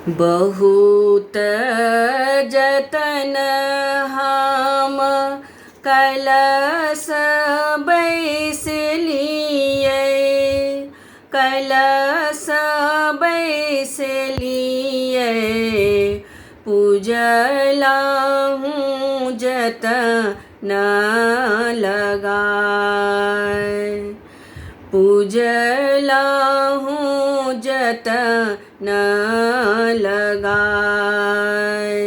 बहुत जतन हम कलश बैसलिए, कलश बैसलिए। पूजलाहूँ जतन लगाए, पूजलाहूँ जतन लगाए।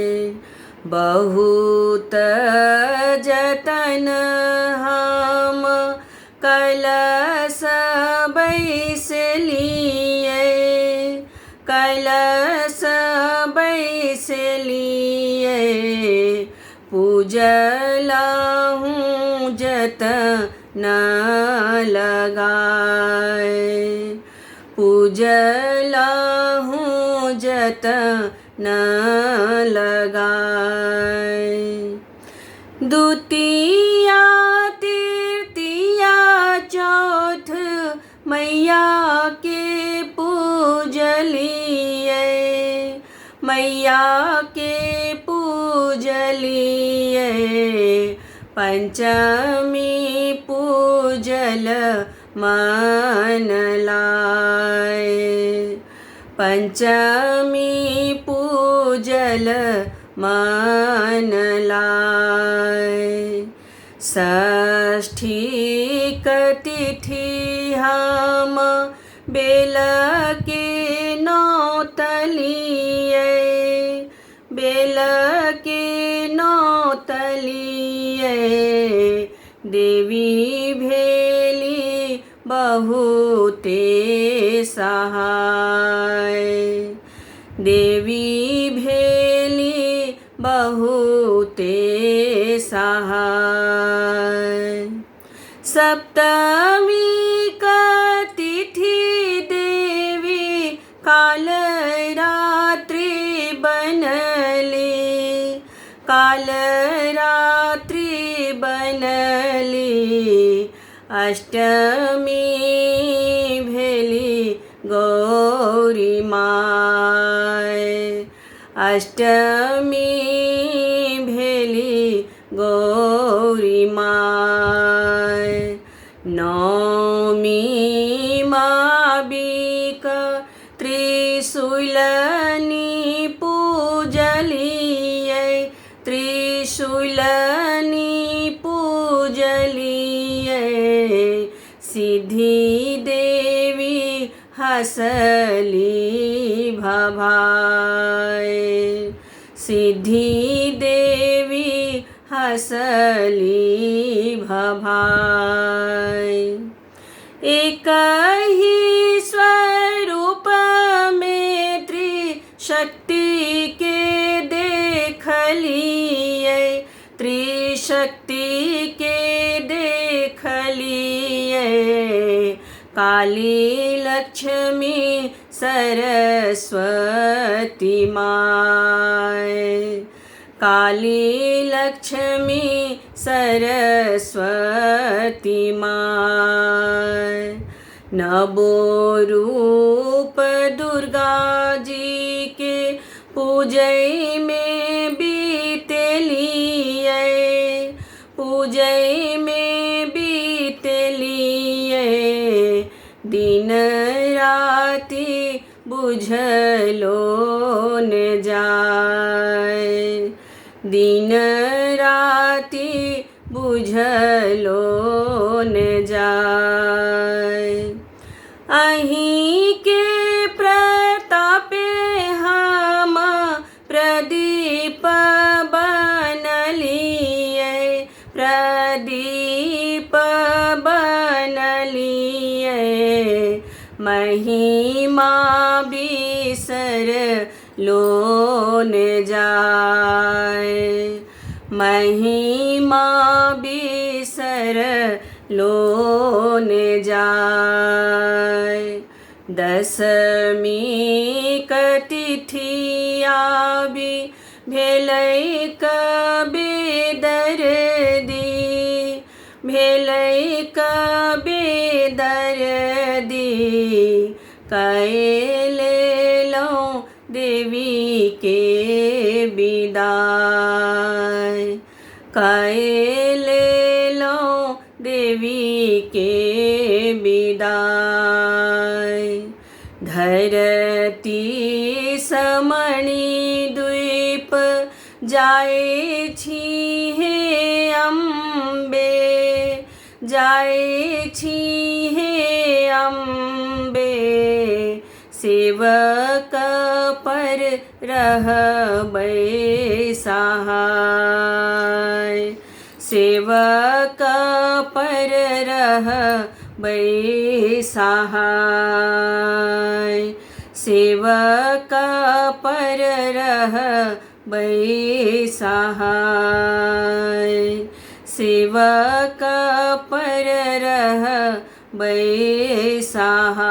बहुत जतन हम कलश बैसलिए, कलश बैसलिए। पूजलाहूँ जतन लगाए, पूजलाहूँ जतन लगाए। द्वितीया तृतीया चौथ मैया के पूजलिए, मैया के पूजलिए। पंचमी पूजल मन लाए, पंचमी पूजल मन लाए। षष्ठी तिथि हम बेल के नौतलिए, बेल के नौतलिए। देवी भेली बहुते सहाय, देवी भेली बहुते सहाय। सप्तमी का तिथि देवी काल रात्रि बनली, काल रात्रि बनली। अष्टमी भेली गौरी माय, अष्टमी भेली गौरी माय। नवमी माबिक त्रिशूलनी पूजलिए, त्रिशूलनी पूजलिए। सिद्धि देवी हंसली भभाए, सिद्धि देवी हंसली भभाए। एक ही स्वरूप में त्रिशक्ति के देखलिए, त्रिशक्ति के देखलिए। काली लक्ष्मी सरस्वती माय, काली लक्ष्मी सरस्वती माय। नवो रूप दुर्गा जी के पूजय में बीतलिए, पूजय में बीतलिए। दिन राति बुझलो न जाए, दिन राति बुझलो न जाए। अहीं के प्रतापे हम प्रदीप बनलिए, प्रदीप बनलिए। महिमा बिसर लो न जाए, महिमा बिसर लो न जाए। दशमी तिथिया भी भेलै बेदर्दी, भेलै बेदर्दी। कैले लौं देवी के विदाई। काय ले लो देवी के विदाई। धरती समणी द्वीप जाए छी हे अम्बे, जाए छी हे अम्बे। सेवक पर रहबै सहाय, सेवक पर रहबै सहाय, सेवक पर रहबै सहाय, सेवक पर रहबै सहाय।